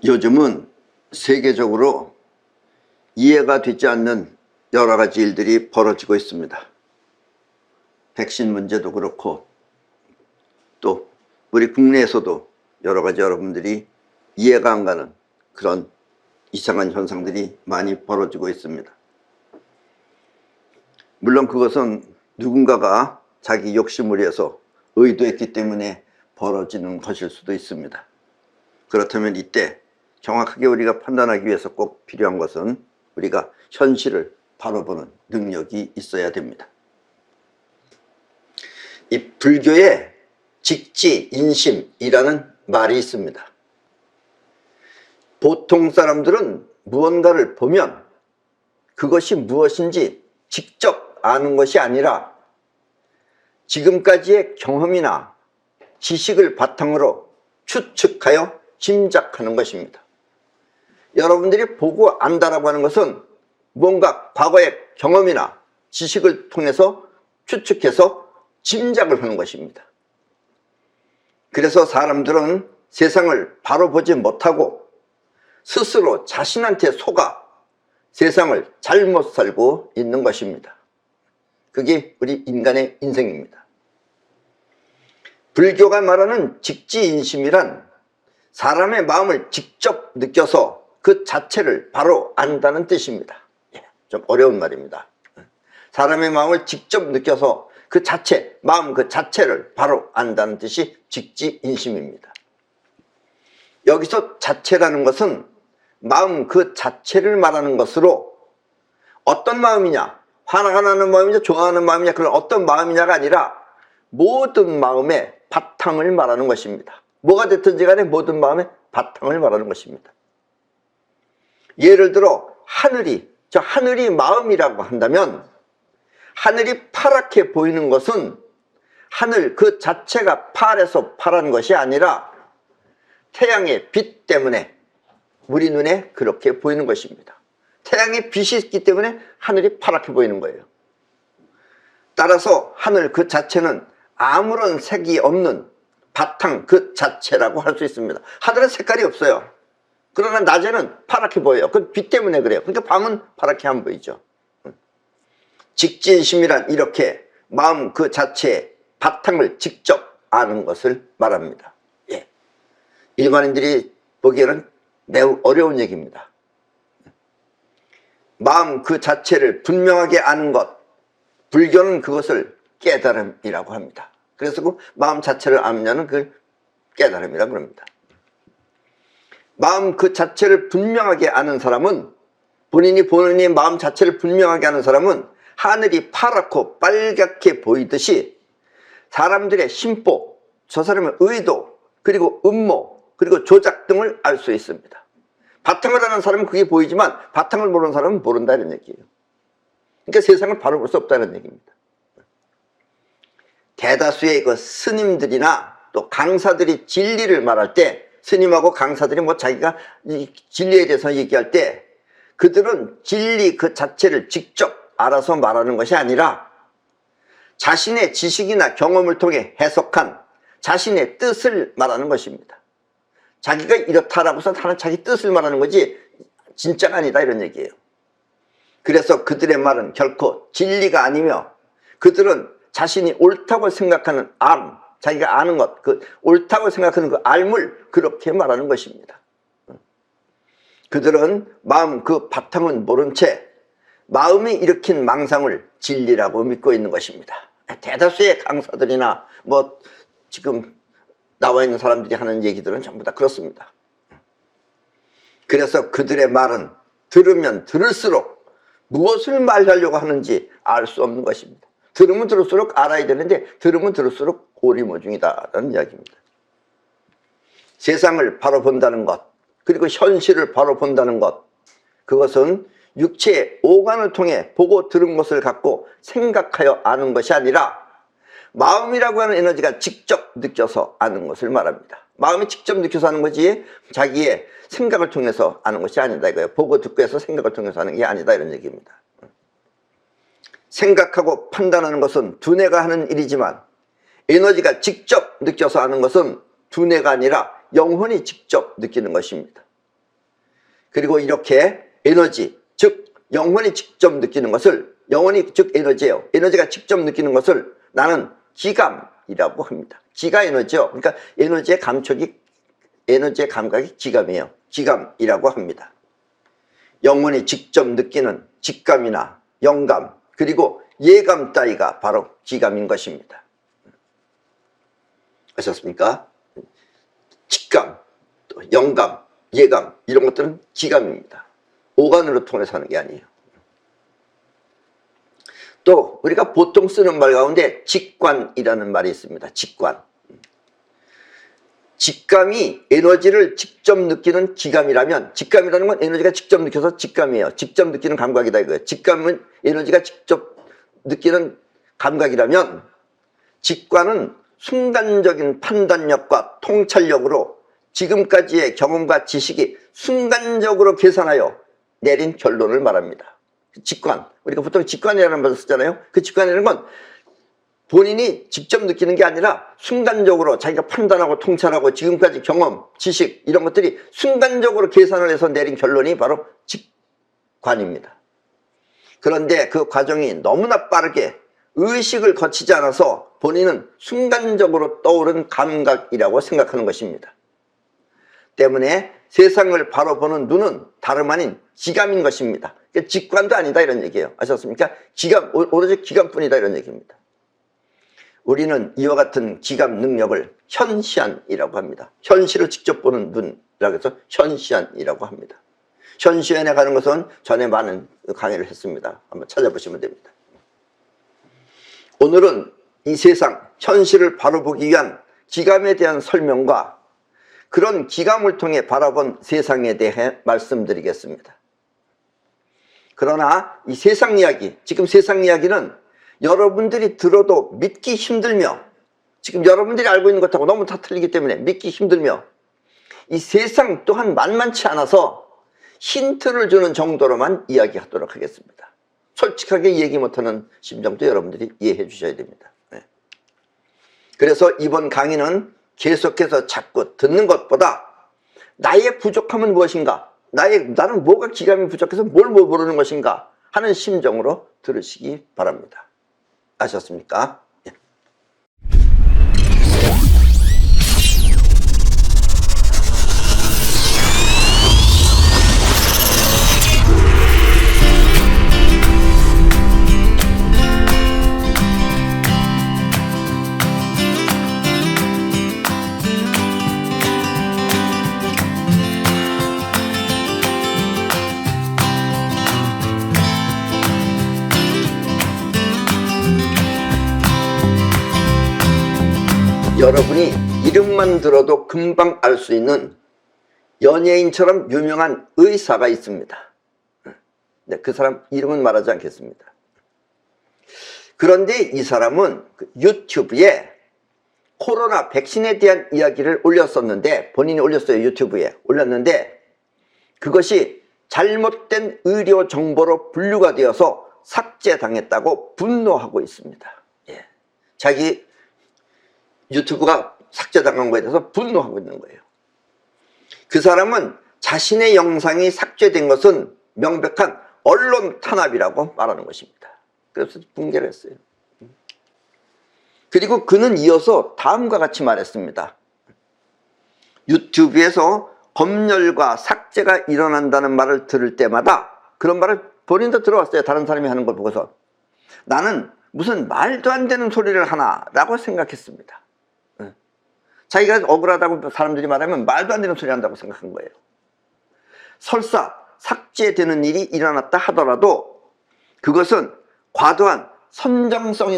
요즘은 세계적으로 이해가 되지 않는 여러 가지 일들이 벌어지고 있습니다. 백신 문제도 그렇고 또 우리 국내에서도 여러 가지 여러분들이 이해가 안 가는 그런 이상한 현상들이 많이 벌어지고 있습니다. 물론 그것은 누군가가 자기 욕심을 위해서 의도했기 때문에 벌어지는 것일 수도 있습니다. 그렇다면 이때 정확하게 우리가 판단하기 위해서 꼭 필요한 것은 우리가 현실을 바로 보는 능력이 있어야 됩니다. 이 불교에 직지인심이라는 말이 있습니다. 보통 사람들은 무언가를 보면 그것이 무엇인지 직접 아는 것이 아니라 지금까지의 경험이나 지식을 바탕으로 추측하여 짐작하는 것입니다. 여러분들이 보고 안다라고 하는 것은 뭔가 과거의 경험이나 지식을 통해서 추측해서 짐작을 하는 것입니다. 그래서 사람들은 세상을 바로 보지 못하고 스스로 자신한테 속아 세상을 잘못 살고 있는 것입니다. 그게 우리 인간의 인생입니다. 불교가 말하는 직지인심이란 사람의 마음을 직접 느껴서 그 자체를 바로 안다는 뜻입니다. 좀 어려운 말입니다. 사람의 마음을 직접 느껴서 그 자체, 마음 그 자체를 바로 안다는 뜻이 직지인심입니다. 여기서 자체라는 것은 마음 그 자체를 말하는 것으로 어떤 마음이냐, 화가 나는 마음이냐, 좋아하는 마음이냐, 그런 어떤 마음이냐가 아니라 모든 마음의 바탕을 말하는 것입니다. 뭐가 됐든지 간에 모든 마음의 바탕을 말하는 것입니다. 예를 들어 하늘이 마음이라고 한다면 하늘이 파랗게 보이는 것은 하늘 그 자체가 파래서 파란 것이 아니라 태양의 빛 때문에 우리 눈에 그렇게 보이는 것입니다. 태양의 빛이 있기 때문에 하늘이 파랗게 보이는 거예요. 따라서 하늘 그 자체는 아무런 색이 없는 바탕 그 자체라고 할 수 있습니다. 하늘은 색깔이 없어요. 그러나 낮에는 파랗게 보여요. 그 빛 때문에 그래요. 그러니까 밤은 파랗게 안 보이죠. 직지인심이란 이렇게 마음 그 자체의 바탕을 직접 아는 것을 말합니다. 예. 일반인들이 보기에는 매우 어려운 얘기입니다. 마음 그 자체를 분명하게 아는 것, 불교는 그것을 깨달음이라고 합니다. 그래서 그 마음 자체를 알면 그걸 깨달음이라고 합니다. 마음 그 자체를 분명하게 아는 사람은 본인이 마음 자체를 분명하게 아는 사람은 하늘이 파랗고 빨갛게 보이듯이 사람들의 심보, 저 사람의 의도, 그리고 음모, 그리고 조작 등을 알 수 있습니다. 바탕을 아는 사람은 그게 보이지만 바탕을 모르는 사람은 모른다 이런 얘기예요. 그러니까 세상을 바로 볼 수 없다는 얘기입니다. 대다수의 그 스님들이나 또 강사들이 진리를 말할 때 스님하고 강사들이 자기가 이 진리에 대해서 얘기할 때 그들은 진리 그 자체를 직접 알아서 말하는 것이 아니라 자신의 지식이나 경험을 통해 해석한 자신의 뜻을 말하는 것입니다. 자기가 이렇다라고 해서 하는 자기 뜻을 말하는 거지 진짜가 아니다 이런 얘기예요. 그래서 그들의 말은 결코 진리가 아니며 그들은 자신이 옳다고 생각하는 자기가 아는 것, 그 옳다고 생각하는 그 알물 그렇게 말하는 것입니다. 그들은 마음 그 바탕은 모른 채 마음이 일으킨 망상을 진리라고 믿고 있는 것입니다. 대다수의 강사들이나 지금 나와 있는 사람들이 하는 얘기들은 전부 다 그렇습니다. 그래서 그들의 말은 들으면 들을수록 무엇을 말하려고 하는지 알 수 없는 것입니다. 들으면 들을수록 알아야 되는데 들으면 들을수록 오리무중이다라는 이야기입니다. 세상을 바로 본다는 것, 그리고 현실을 바로 본다는 것, 그것은 육체의 오감을 통해 보고 들은 것을 갖고 생각하여 아는 것이 아니라 마음이라고 하는 에너지가 직접 느껴서 아는 것을 말합니다. 마음이 직접 느껴서 아는 거지 자기의 생각을 통해서 아는 것이 아니다 이거예요. 보고 듣고 해서 생각을 통해서 하는 게 아니다 이런 얘기입니다. 생각하고 판단하는 것은 두뇌가 하는 일이지만 에너지가 직접 느껴서 아는 것은 두뇌가 아니라 영혼이 직접 느끼는 것입니다. 그리고 이렇게 에너지, 즉 영혼이 직접 느끼는 것을, 영혼이 즉 에너지예요. 에너지가 직접 느끼는 것을 나는 기감이라고 합니다. 기가 에너지요. 그러니까 에너지의 감각이 기감이에요. 기감이라고 합니다. 영혼이 직접 느끼는 직감이나 영감, 그리고 예감 따위가 바로 기감인 것입니다. 아셨습니까? 직감, 또 영감, 예감, 이런 것들은 기감입니다. 오감으로 통해서 하는 게 아니에요. 또 우리가 보통 쓰는 말 가운데 직관이라는 말이 있습니다. 직관. 직감이 에너지를 직접 느끼는 기감이라면, 직감이라는 건 에너지가 직접 느껴서 직감이에요. 직접 느끼는 감각이다 이거예요. 직감은 에너지가 직접 느끼는 감각이라면, 직관은 순간적인 판단력과 통찰력으로 지금까지의 경험과 지식이 순간적으로 계산하여 내린 결론을 말합니다. 직관, 우리가 보통 직관이라는 말을 쓰잖아요. 그 직관이라는 건 본인이 직접 느끼는 게 아니라 순간적으로 자기가 판단하고 통찰하고 지금까지 경험, 지식 이런 것들이 순간적으로 계산을 해서 내린 결론이 바로 직관입니다. 그런데 그 과정이 너무나 빠르게 의식을 거치지 않아서 본인은 순간적으로 떠오른 감각이라고 생각하는 것입니다. 때문에 세상을 바로 보는 눈은 다름 아닌 기감인 것입니다. 직관도 아니다 이런 얘기예요. 아셨습니까? 기감, 오로지 기감뿐이다 이런 얘기입니다. 우리는 이와 같은 기감 능력을 현시안이라고 합니다. 현실을 직접 보는 눈이라고 해서 현시안이라고 합니다. 현시안에 가는 것은 전에 많은 강의를 했습니다. 한번 찾아보시면 됩니다. 오늘은 이 세상 현실을 바로 보기 위한 기감에 대한 설명과 그런 기감을 통해 바라본 세상에 대해 말씀드리겠습니다. 그러나 이 세상 이야기, 지금 세상 이야기는 여러분들이 들어도 믿기 힘들며, 지금 여러분들이 알고 있는 것하고 너무 다 틀리기 때문에 믿기 힘들며, 이 세상 또한 만만치 않아서 힌트를 주는 정도로만 이야기하도록 하겠습니다. 솔직하게 얘기 못하는 심정도 여러분들이 이해해 주셔야 됩니다. 그래서 이번 강의는 계속해서 자꾸 듣는 것보다 나의 부족함은 무엇인가, 나는 뭐가 기감이 부족해서 뭘 모르는 것인가 하는 심정으로 들으시기 바랍니다. 아셨습니까? 예. 여러분이 이름만 들어도 금방 알 수 있는 연예인처럼 유명한 의사가 있습니다. 네, 그 사람 이름은 말하지 않겠습니다. 그런데 이 사람은 유튜브에 코로나 백신에 대한 이야기를 올렸었는데, 본인이 올렸어요. 유튜브에 올렸는데 그것이 잘못된 의료 정보로 분류가 되어서 삭제당했다고 분노하고 있습니다. 예. 자기 유튜브가 삭제당한 거에 대해서 분노하고 있는 거예요. 그 사람은 자신의 영상이 삭제된 것은 명백한 언론 탄압이라고 말하는 것입니다. 그래서 붕괴를 했어요. 그리고 그는 이어서 다음과 같이 말했습니다. 유튜브에서 검열과 삭제가 일어난다는 말을 들을 때마다, 그런 말을 본인도 들어왔어요. 다른 사람이 하는 걸 보고서. 나는 무슨 말도 안 되는 소리를 하나 라고 생각했습니다. 자기가 억울하다고 사람들이 말하면 말도 안 되는 소리 한다고 생각한 거예요. 설사 삭제되는 일이 일어났다 하더라도 그것은 과도한 선정성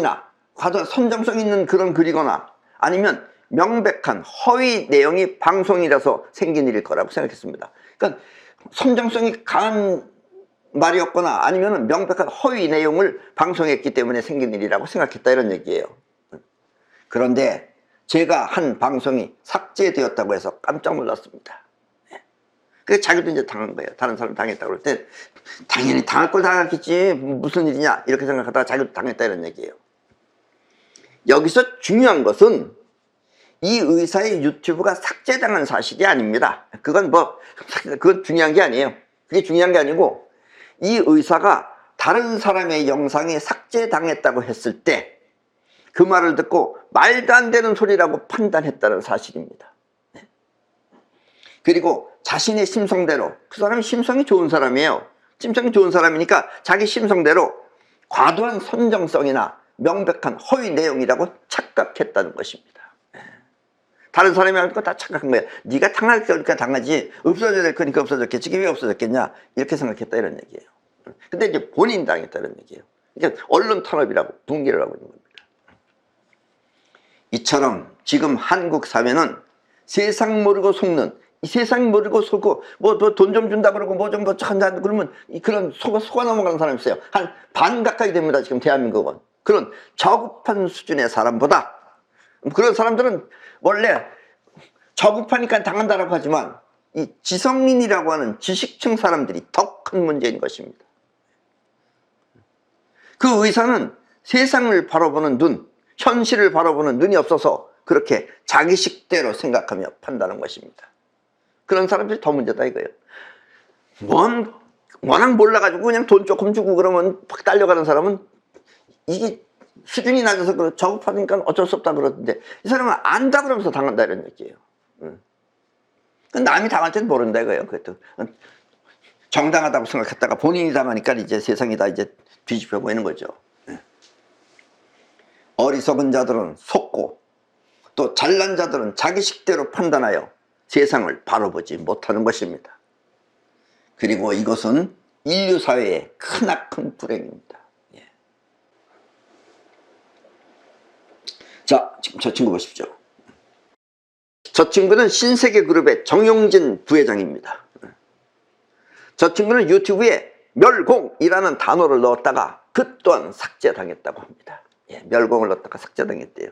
있는 그런 글이거나 아니면 명백한 허위 내용이 방송이라서 생긴 일일 거라고 생각했습니다. 그러니까 선정성이 강한 말이었거나 아니면 명백한 허위 내용을 방송했기 때문에 생긴 일이라고 생각했다 이런 얘기예요. 그런데 제가 한 방송이 삭제되었다고 해서 깜짝 놀랐습니다. 그래서 자기도 이제 당한 거예요. 다른 사람 당했다고 그럴 때 당연히 당할 걸 당했겠지, 무슨 일이냐 이렇게 생각하다가 자기도 당했다 이런 얘기예요. 여기서 중요한 것은 이 의사의 유튜브가 삭제당한 사실이 아닙니다. 그건 중요한 게 아니에요. 그게 중요한 게 아니고, 이 의사가 다른 사람의 영상이 삭제당했다고 했을 때 그 말을 듣고 말도 안 되는 소리라고 판단했다는 사실입니다. 그리고 자신의 심성대로, 그 사람이 심성이 좋은 사람이에요. 심성이 좋은 사람이니까 자기 심성대로 과도한 선정성이나 명백한 허위 내용이라고 착각했다는 것입니다. 다른 사람이 할 거 다 착각한 거야. 네가 당할 거니까 당하지, 없어져야 될 거니까 없어졌겠지, 이게 왜 없어졌겠냐, 이렇게 생각했다, 이런 얘기예요. 근데 이제 본인 당했다는 얘기예요. 그러니까 언론 탄압이라고 붕괴를 하고 있는 겁니다. 이처럼 지금 한국 사회는 세상 모르고 속는, 이 세상 모르고 속고 뭐 돈 좀 준다 그러고 뭐 좀 한다 그러면 그런 속아 넘어가는 사람이 있어요. 한 반 가까이 됩니다, 지금 대한민국은. 그런 저급한 수준의 사람보다, 그런 사람들은 원래 저급하니까 당한다라고 하지만 이 지성인이라고 하는 지식층 사람들이 더 큰 문제인 것입니다. 그 의사는 세상을 바라보는 눈, 현실을 바라보는 눈이 없어서 그렇게 자기식대로 생각하며 판단하는 것입니다. 그런 사람들이 더 문제다 이거예요. 워낙 몰라가지고 그냥 돈 조금 주고 그러면 팍 딸려가는 사람은 이게 수준이 낮아서 그렇고 저급하니까 어쩔 수 없다 그러던데, 이 사람은 안다 그러면서 당한다 이런 얘기예요. 남이 당할 땐 모른다 이거예요. 그것도 정당하다고 생각했다가 본인이 당하니까 이제 세상이 다 이제 뒤집혀 보이는 거죠. 어리석은 자들은 속고 또 잘난 자들은 자기식대로 판단하여 세상을 바로 보지 못하는 것입니다. 그리고 이것은 인류 사회의 크나큰 불행입니다. 예. 자, 지금 저 친구 보십시오. 저 친구는 신세계 그룹의 정용진 부회장입니다. 저 친구는 유튜브에 멸공이라는 단어를 넣었다가 그 또한 삭제당했다고 합니다. 예, 멸공을 넣었다가 삭제당했대요.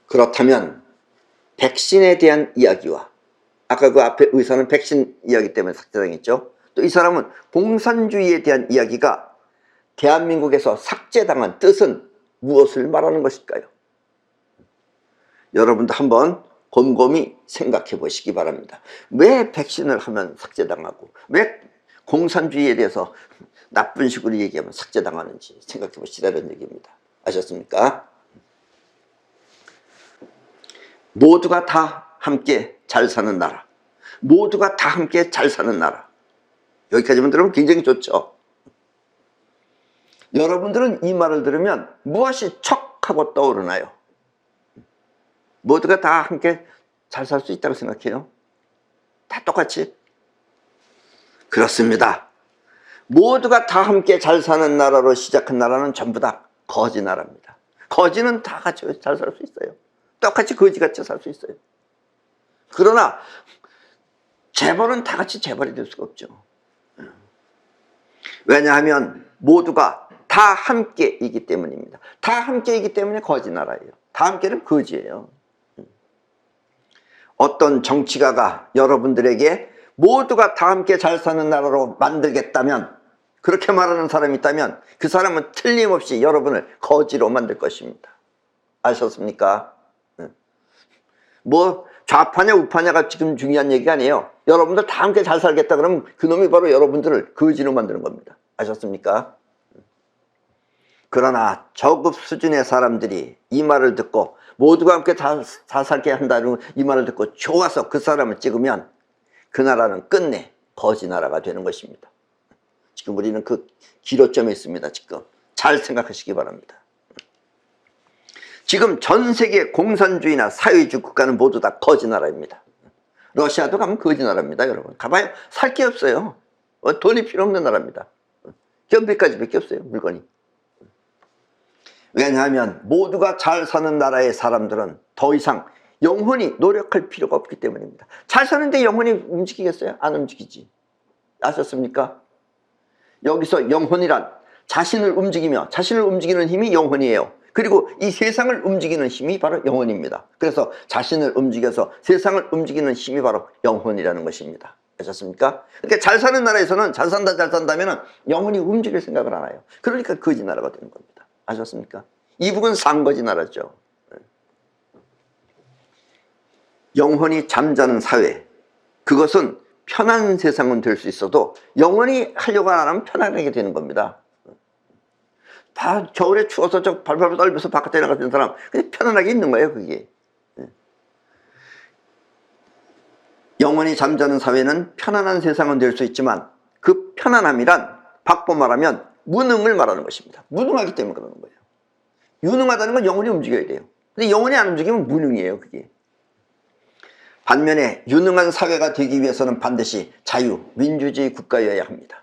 그렇다면 백신에 대한 이야기와, 아까 그 앞에 의사는 백신 이야기 때문에 삭제당했죠. 또 이 사람은 공산주의에 대한 이야기가 대한민국에서 삭제당한 뜻은 무엇을 말하는 것일까요? 여러분도 한번 곰곰이 생각해 보시기 바랍니다. 왜 백신을 하면 삭제당하고, 왜 공산주의에 대해서 나쁜 식으로 얘기하면 삭제당하는지 생각해 보시라는 얘기입니다. 아셨습니까? 모두가 다 함께 잘 사는 나라, 모두가 다 함께 잘 사는 나라, 여기까지만 들으면 굉장히 좋죠. 여러분들은 이 말을 들으면 무엇이 척하고 떠오르나요? 모두가 다 함께 잘 살 수 있다고 생각해요? 다 똑같이? 그렇습니다. 모두가 다 함께 잘 사는 나라로 시작한 나라는 전부 다 거지 나라입니다. 거지는 다 같이 잘 살 수 있어요. 똑같이 거지같이 살 수 있어요. 그러나 재벌은 다 같이 재벌이 될 수가 없죠. 왜냐하면 모두가 다 함께이기 때문입니다. 다 함께이기 때문에 거지 나라예요. 다 함께는 거지예요. 어떤 정치가가 여러분들에게 모두가 다 함께 잘 사는 나라로 만들겠다면, 그렇게 말하는 사람이 있다면 그 사람은 틀림없이 여러분을 거지로 만들 것입니다. 아셨습니까? 뭐 좌파냐 우파냐가 지금 중요한 얘기가 아니에요. 여러분들 다 함께 잘 살겠다 그러면 그놈이 바로 여러분들을 거지로 만드는 겁니다. 아셨습니까? 그러나 저급 수준의 사람들이 이 말을 듣고 모두가 함께 다 살게 한다는 이 말을 듣고 좋아서 그 사람을 찍으면 그 나라는 끝내 거지 나라가 되는 것입니다. 지금 우리는 그 기로점에 있습니다. 지금 잘 생각하시기 바랍니다. 지금 전 세계 공산주의나 사회주의 국가는 모두 다 거지 나라입니다. 러시아도 가면 거지 나라입니다. 여러분 가봐요. 살 게 없어요. 돈이 필요 없는 나라입니다. 경비까지 밖에 없어요. 물건이. 왜냐하면 모두가 잘 사는 나라의 사람들은 더 이상 영혼이 노력할 필요가 없기 때문입니다. 잘 사는데 영혼이 움직이겠어요? 안 움직이지. 아셨습니까? 여기서 영혼이란 자신을 움직이며, 자신을 움직이는 힘이 영혼이에요. 그리고 이 세상을 움직이는 힘이 바로 영혼입니다. 그래서 자신을 움직여서 세상을 움직이는 힘이 바로 영혼이라는 것입니다. 아셨습니까? 그러니까 잘 사는 나라에서는 잘 산다 잘 산다면 영혼이 움직일 생각을 안 해요. 그러니까 거지 나라가 되는 겁니다. 아셨습니까? 이북은 산거지 나라죠. 영혼이 잠자는 사회, 그것은 편한 세상은 될 수 있어도 영원히 하려고 안 하면 편안하게 되는 겁니다. 다 겨울에 추워서 저 발발 떨면서 바깥에 나가는 사람 그냥 편안하게 있는 거예요. 그게 영원히 잠자는 사회는 편안한 세상은 될 수 있지만 그 편안함이란 바꿔 말하면 무능을 말하는 것입니다. 무능하기 때문에 그러는 거예요. 유능하다는 건 영혼이 움직여야 돼요. 근데 영혼이 안 움직이면 무능이에요. 그게. 반면에 유능한 사회가 되기 위해서는 반드시 자유민주주의 국가여야 합니다.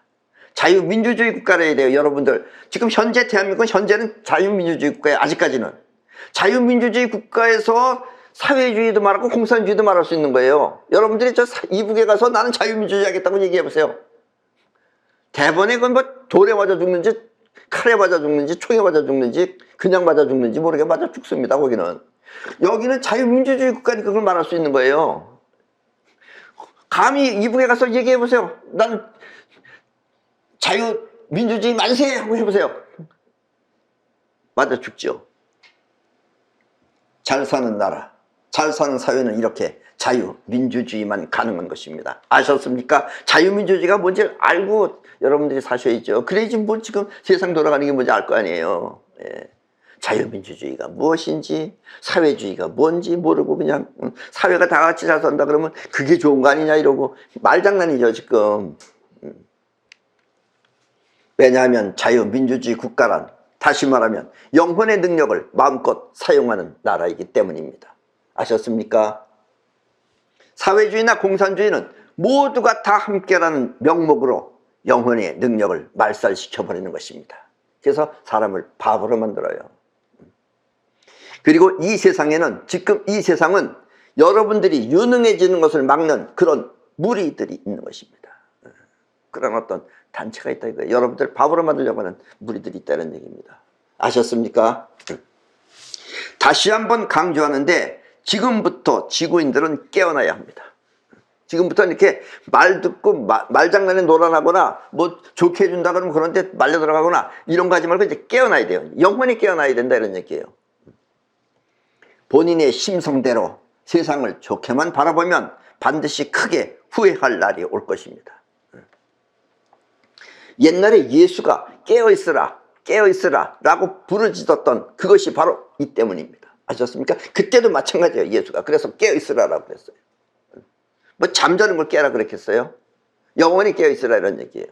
자유민주주의 국가여야 돼요. 여러분들 지금 현재 대한민국은 현재는 자유민주주의 국가예요. 아직까지는 자유민주주의 국가에서 사회주의도 말하고 공산주의도 말할 수 있는 거예요. 여러분들이 저 이북에 가서 나는 자유민주주의 하겠다고 얘기해 보세요. 대번에 그건 뭐 돌에 맞아 죽는지 칼에 맞아 죽는지 총에 맞아 죽는지 그냥 맞아 죽는지 모르게 맞아 죽습니다. 거기는. 여기는 자유민주주의 국가니까 그걸 말할 수 있는 거예요. 감히 이북에 가서 얘기해 보세요. 나는 자유민주주의 만세 하고 해보세요. 맞아 죽죠. 잘 사는 나라, 잘 사는 사회는 이렇게 자유민주주의만 가능한 것입니다. 아셨습니까? 자유민주주의가 뭔지 알고 여러분들이 사셔야죠. 그래야지 뭐 지금 세상 돌아가는 게 뭔지 알 거 아니에요. 예. 자유민주주의가 무엇인지 사회주의가 뭔지 모르고 그냥 사회가 다 같이 잘 산다 그러면 그게 좋은 거 아니냐 이러고 말장난이죠 지금. 왜냐하면 자유민주주의 국가란 다시 말하면 영혼의 능력을 마음껏 사용하는 나라이기 때문입니다. 아셨습니까? 사회주의나 공산주의는 모두가 다 함께라는 명목으로 영혼의 능력을 말살시켜버리는 것입니다. 그래서 사람을 바보로 만들어요. 그리고 이 세상에는 지금 이 세상은 여러분들이 유능해지는 것을 막는 그런 무리들이 있는 것입니다. 그런 어떤 단체가 있다 이거예요. 여러분들 바보로 만들려고 하는 무리들이 있다는 얘기입니다. 아셨습니까? 다시 한번 강조하는데 지금부터 지구인들은 깨어나야 합니다. 지금부터 이렇게 말 듣고 말장난에 놀아나거나 뭐 좋게 해준다 그러면 그런데 말려 들어가거나 이런 거 하지 말고 이제 깨어나야 돼요. 영혼이 깨어나야 된다 이런 얘기예요. 본인의 심성대로 세상을 좋게만 바라보면 반드시 크게 후회할 날이 올 것입니다. 옛날에 예수가 깨어있으라 깨어있으라 라고 부르짖었던 그것이 바로 이 때문입니다. 아셨습니까? 그때도 마찬가지예요. 예수가 그래서 깨어있으라 라고 그랬어요. 뭐 잠자는 걸 깨라 그랬겠어요? 영원히 깨어있으라 이런 얘기예요.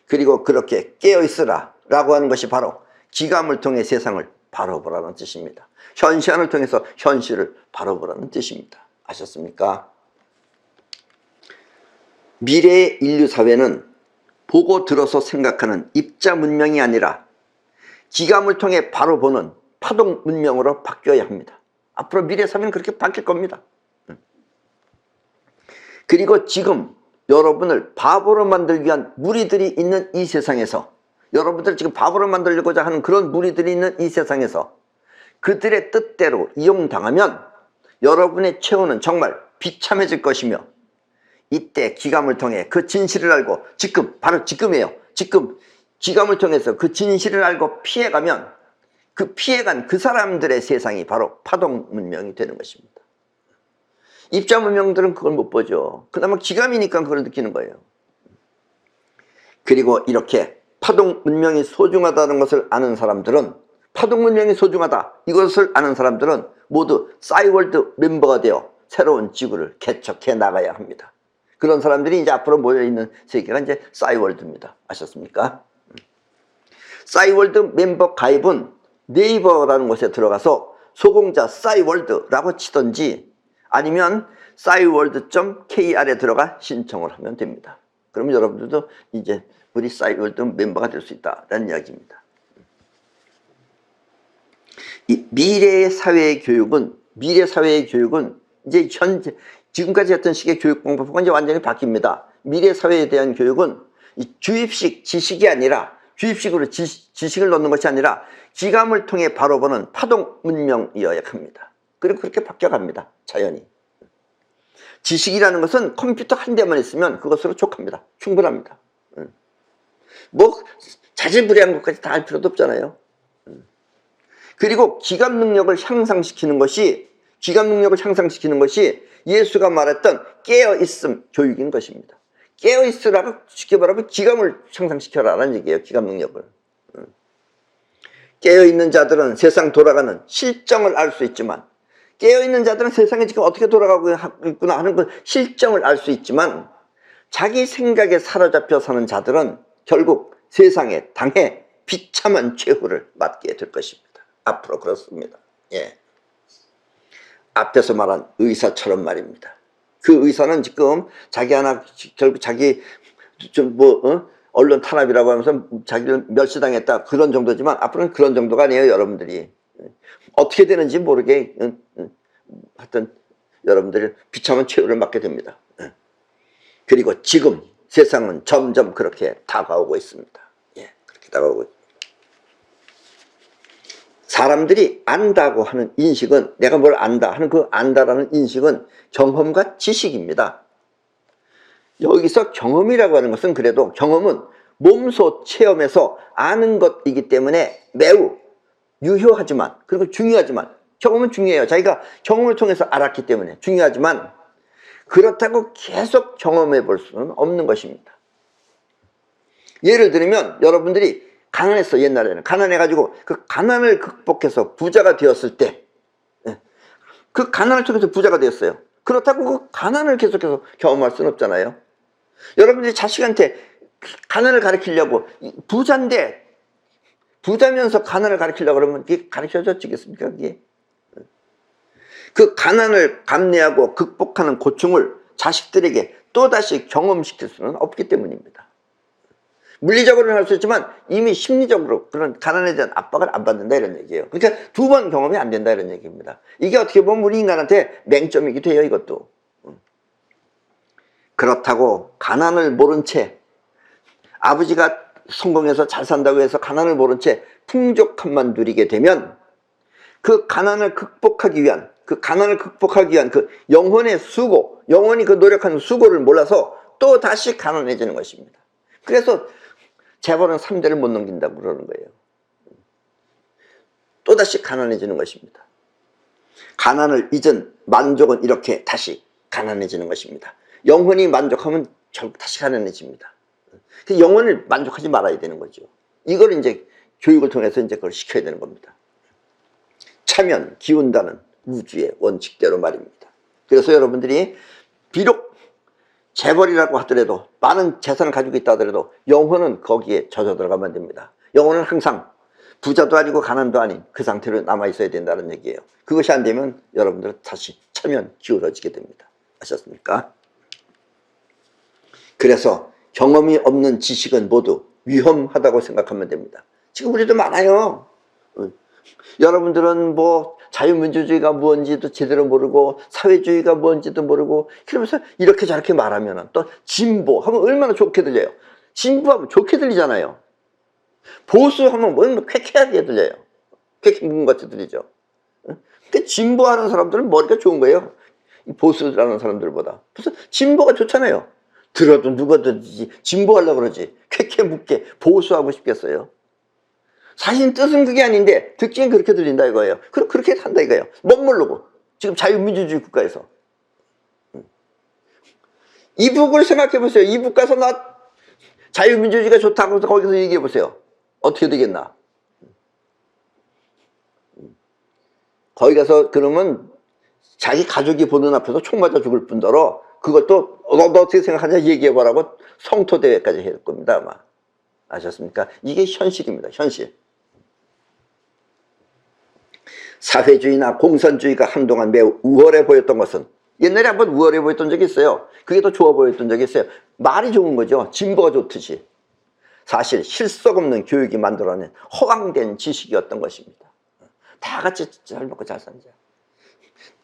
그리고 그렇게 깨어있으라 라고 하는 것이 바로 기감을 통해 세상을 바라보라는 뜻입니다. 현시안을 통해서 현실을 바라보라는 뜻입니다. 아셨습니까? 미래의 인류 사회는 보고 들어서 생각하는 입자 문명이 아니라 기감을 통해 바로 보는 파동 문명으로 바뀌어야 합니다. 앞으로 미래 사회는 그렇게 바뀔 겁니다. 그리고 지금 여러분을 바보로 만들기 위한 무리들이 있는 이 세상에서 여러분들 지금 바보로 만들려고자 하는 그런 무리들이 있는 이 세상에서 그들의 뜻대로 이용당하면 여러분의 처우는 정말 비참해질 것이며 이때 기감을 통해 그 진실을 알고 지금 바로 지금이에요. 지금 기감을 통해서 그 진실을 알고 피해가면 그 피해간 그 사람들의 세상이 바로 파동 문명이 되는 것입니다. 입자 문명들은 그걸 못 보죠. 그나마 기감이니까 그걸 느끼는 거예요. 그리고 이렇게 파동 문명이 소중하다는 것을 아는 사람들은 파동 문명이 소중하다 이것을 아는 사람들은 모두 싸이월드 멤버가 되어 새로운 지구를 개척해 나가야 합니다. 그런 사람들이 이제 앞으로 모여있는 세계가 이제 싸이월드입니다. 아셨습니까? 싸이월드 멤버 가입은 네이버라는 곳에 들어가서 소공자 싸이월드라고 치든지 아니면 싸이월드.kr에 들어가 신청을 하면 됩니다. 그러면 여러분들도 이제 우리 싸이월드 멤버가 될 수 있다라는 이야기입니다. 이 미래 사회의 교육은 이제 현재 지금까지 했던 식의 교육 방법과 이제 완전히 바뀝니다. 미래 사회에 대한 교육은 이 주입식 지식이 아니라 주입식으로 지식을 넣는 것이 아니라 기감을 통해 바로 보는 파동 문명이어야 합니다. 그리고 그렇게 바뀌어갑니다. 자연히. 지식이라는 것은 컴퓨터 한 대만 있으면 그것으로 족합니다. 충분합니다. 뭐 자질구레한 것까지 다 할 필요도 없잖아요. 그리고 기감 능력을 향상시키는 것이 기감 능력을 향상시키는 것이 예수가 말했던 깨어있음 교육인 것입니다. 깨어있으라고 쉽게 말하면 기감을 향상시켜라라는 얘기예요. 기감 능력을. 깨어있는 자들은 세상 돌아가는 실정을 알 수 있지만, 깨어있는 자들은 세상에 지금 어떻게 돌아가고 있구나 하는 그 실정을 알 수 있지만, 자기 생각에 사로잡혀 사는 자들은 결국 세상에 당해 비참한 최후를 맞게 될 것입니다. 앞으로 그렇습니다. 예. 앞에서 말한 의사처럼 말입니다. 그 의사는 지금 자기 하나 결국 자기 언론 탄압이라고 하면서 자기를 멸시당했다 그런 정도지만 앞으로는 그런 정도가 아니에요. 여러분들이 어떻게 되는지 모르게 하여튼 여러분들이 비참한 최후를 맞게 됩니다. 그리고 지금 세상은 점점 그렇게 다가오고 있습니다. 예, 그렇게 다가오고 있습니다. 사람들이 안다고 하는 인식은, 내가 뭘 안다 하는 그 안다라는 인식은 경험과 지식입니다. 여기서 경험이라고 하는 것은 그래도 경험은 몸소 체험해서 아는 것이기 때문에 매우 유효하지만, 그리고 중요하지만, 경험은 중요해요. 자기가 경험을 통해서 알았기 때문에 중요하지만 그렇다고 계속 경험해 볼 수는 없는 것입니다. 예를 들면 여러분들이 가난했어. 옛날에는 가난해가지고 그 가난을 극복해서 부자가 되었을 때, 그 가난을 통해서 부자가 되었어요. 그렇다고 그 가난을 계속해서 경험할 수는 없잖아요. 여러분들이 자식한테 가난을 가르치려고, 부자인데 부자면서 가난을 가르치려고 그러면 그게 가르쳐지겠습니까? 그게? 그 가난을 감내하고 극복하는 고충을 자식들에게 또다시 경험시킬 수는 없기 때문입니다. 물리적으로는 할 수 있지만 이미 심리적으로 그런 가난에 대한 압박을 안 받는다 이런 얘기예요. 그러니까 두 번 경험이 안 된다 이런 얘기입니다. 이게 어떻게 보면 우리 인간한테 맹점이기도 해요. 이것도. 그렇다고 가난을 모른 채, 아버지가 성공해서 잘 산다고 해서 가난을 모른 채 풍족함만 누리게 되면 그 가난을 극복하기 위한 그 영혼의 수고, 영혼이 그 노력하는 수고를 몰라서 또 다시 가난해지는 것입니다. 그래서 재벌은 3대를 못 넘긴다고 그러는 거예요. 또다시 가난해지는 것입니다. 가난을 잊은 만족은 이렇게 다시 가난해지는 것입니다. 영혼이 만족하면 결국 다시 가난해집니다. 영혼을 만족하지 말아야 되는 거죠. 이걸 이제 교육을 통해서 이제 그걸 시켜야 되는 겁니다. 차면 기운다는 우주의 원칙대로 말입니다. 그래서 여러분들이 비록 재벌이라고 하더라도, 많은 재산을 가지고 있다 하더라도 영혼은 거기에 젖어 들어가면 안 됩니다. 영혼은 항상 부자도 아니고 가난도 아닌 그 상태로 남아 있어야 된다는 얘기예요. 그것이 안 되면 여러분들은 다시 차면 기울어지게 됩니다. 아셨습니까? 그래서 경험이 없는 지식은 모두 위험하다고 생각하면 됩니다. 지금 우리도 많아요. 여러분들은 뭐 자유민주주의가 뭔지도 제대로 모르고 사회주의가 뭔지도 모르고, 그러면서 이렇게 저렇게 말하면 또 진보하면 얼마나 좋게 들려요. 진보하면 좋게 들리잖아요. 보수하면 뭐 쾌쾌하게 들려요. 쾌쾌 묵은 것 같이 들리죠. 근데 진보하는 사람들은 머리가 좋은 거예요. 보수라는 사람들보다. 그래서 진보가 좋잖아요. 들어도 누가 듣지, 진보하려고 그러지. 쾌쾌 묵게 보수하고 싶겠어요. 사실 뜻은 그게 아닌데 듣기엔 그렇게 들린다 이거예요. 그럼 그렇게 산다 이거예요. 못 모르고. 지금 자유민주주의 국가에서. 이북을 생각해 보세요. 이북 가서 나 자유민주주의가 좋다고 해서 거기서 얘기해 보세요. 어떻게 되겠나? 거기 가서 그러면 자기 가족이 보는 앞에서 총 맞아 죽을 뿐더러 그것도 너 어떻게 생각하냐 얘기해 보라고 성토대회까지 할 겁니다 아마. 아셨습니까? 이게 현실입니다. 현실. 사회주의나 공산주의가 한동안 매우 우월해 보였던 것은, 옛날에 한번 우월해 보였던 적이 있어요. 그게 더 좋아 보였던 적이 있어요. 말이 좋은 거죠. 진보가 좋듯이. 사실 실속 없는 교육이 만들어낸 허황된 지식이었던 것입니다. 다 같이 잘 먹고 잘 살자.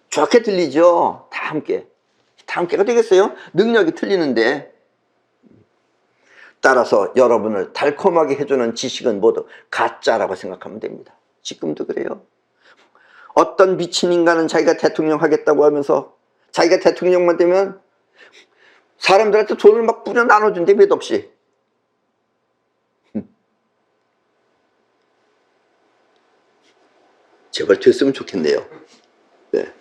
좋게 들리죠. 다 함께. 다 함께가 되겠어요? 능력이 틀리는데. 따라서 여러분을 달콤하게 해주는 지식은 모두 가짜라고 생각하면 됩니다. 지금도 그래요. 어떤 미친 인간은 자기가 대통령 하겠다고 하면서 자기가 대통령만 되면 사람들한테 돈을 막 뿌려 나눠준대, 몇 없이. 제발 됐으면 좋겠네요. 네.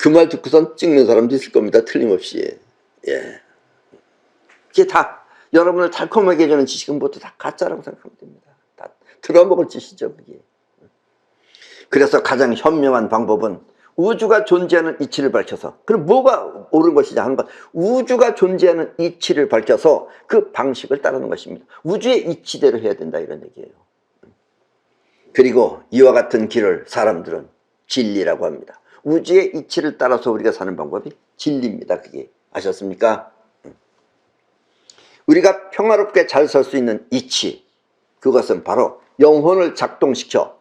그 말 듣고선 찍는 사람도 있을 겁니다. 틀림없이. 예. 이게 다 여러분을 달콤하게 해주는 지식은 모두 다 가짜라고 생각하면 됩니다. 다 들어먹을 짓이죠, 그게. 그래서 가장 현명한 방법은 우주가 존재하는 이치를 밝혀서, 그럼 뭐가 옳은 것이냐 하는 것, 우주가 존재하는 이치를 밝혀서 그 방식을 따르는 것입니다. 우주의 이치대로 해야 된다, 이런 얘기예요. 그리고 이와 같은 길을 사람들은 진리라고 합니다. 우주의 이치를 따라서 우리가 사는 방법이 진리입니다. 그게 아셨습니까? 우리가 평화롭게 잘 살 수 있는 이치, 그것은 바로 영혼을 작동시켜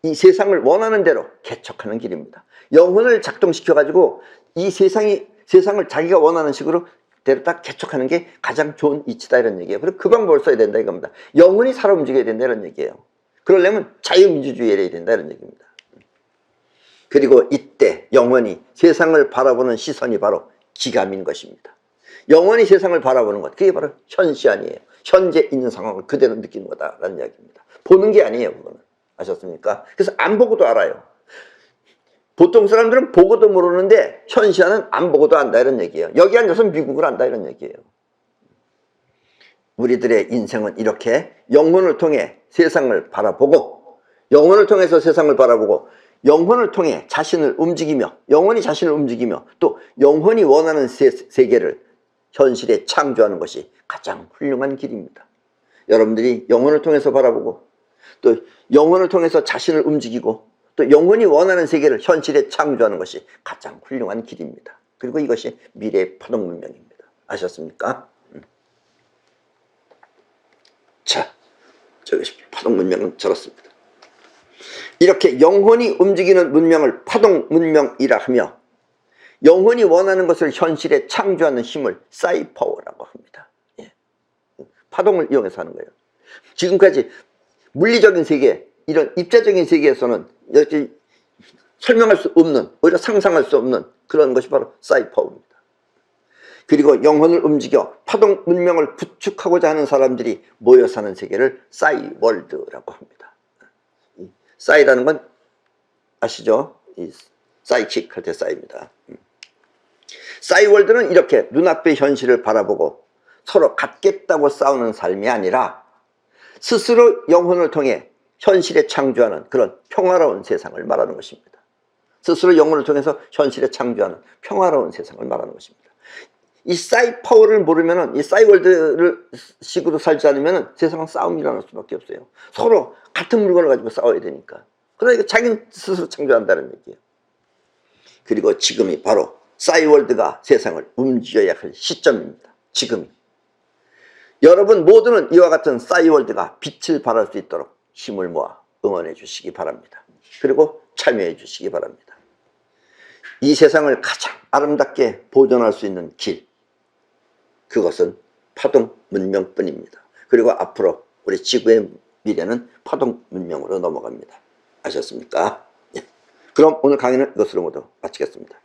이 세상을 원하는 대로 개척하는 길입니다. 영혼을 작동시켜 가지고 이 세상을 자기가 원하는 식으로 대로 딱 개척하는 게 가장 좋은 이치다, 이런 얘기예요. 그리고 그 방법을 써야 된다, 이겁니다. 영혼이 살아 움직여야 된다, 이런 얘기예요. 그러려면 자유민주주의를 해야 된다, 이런 얘기입니다. 그리고 이때 영혼이 세상을 바라보는 시선이 바로 기감인 것입니다. 영혼이 세상을 바라보는 것, 그게 바로 현시안이에요. 현재 있는 상황을 그대로 느끼는 거다라는 이야기입니다. 보는 게 아니에요, 그거는. 아셨습니까? 그래서 안 보고도 알아요. 보통 사람들은 보고도 모르는데 현시안은 안 보고도 안다, 이런 얘기예요. 여기 앉아서 미국을 안다, 이런 얘기예요. 우리들의 인생은 이렇게 영혼을 통해 세상을 바라보고, 영혼을 통해서 세상을 바라보고, 영혼을 통해 자신을 움직이며, 영혼이 자신을 움직이며, 또 영혼이 원하는 세계를 현실에 창조하는 것이 가장 훌륭한 길입니다. 여러분들이 영혼을 통해서 바라보고, 또 영혼을 통해서 자신을 움직이고, 또 영혼이 원하는 세계를 현실에 창조하는 것이 가장 훌륭한 길입니다. 그리고 이것이 미래의 파동 문명입니다. 아셨습니까? 자, 저것이 파동 문명은 저렇습니다. 이렇게 영혼이 움직이는 문명을 파동 문명이라 하며, 영혼이 원하는 것을 현실에 창조하는 힘을 사이파워라고 합니다. 예. 파동을 이용해서 하는 거예요. 지금까지 물리적인 세계, 이런 입자적인 세계에서는 이렇게 설명할 수 없는, 오히려 상상할 수 없는 그런 것이 바로 사이파워입니다. 그리고 영혼을 움직여 파동 문명을 구축하고자 하는 사람들이 모여 사는 세계를 싸이월드라고 합니다. 싸이라는 건 아시죠? 사이킥 할 때 싸이입니다. 싸이월드는 이렇게 눈앞의 현실을 바라보고 서로 갖겠다고 싸우는 삶이 아니라 스스로 영혼을 통해 현실에 창조하는 그런 평화로운 세상을 말하는 것입니다. 스스로 영혼을 통해서 현실에 창조하는 평화로운 세상을 말하는 것입니다. 이 싸이파워를 모르면은, 이 싸이월드를 식으로 살지 않으면은 세상은 싸움이 일어날 수밖에 없어요. 서로 같은 물건을 가지고 싸워야 되니까. 그러니까 자기는 스스로 창조한다는 얘기예요. 그리고 지금이 바로 싸이월드가 세상을 움직여야 할 시점입니다. 지금이. 여러분 모두는 이와 같은 싸이월드가 빛을 발할 수 있도록 힘을 모아 응원해 주시기 바랍니다. 그리고 참여해 주시기 바랍니다. 이 세상을 가장 아름답게 보존할 수 있는 길, 그것은 파동 문명뿐입니다. 그리고 앞으로 우리 지구의 미래는 파동 문명으로 넘어갑니다. 아셨습니까? 그럼 오늘 강의는 이것으로 모두 마치겠습니다.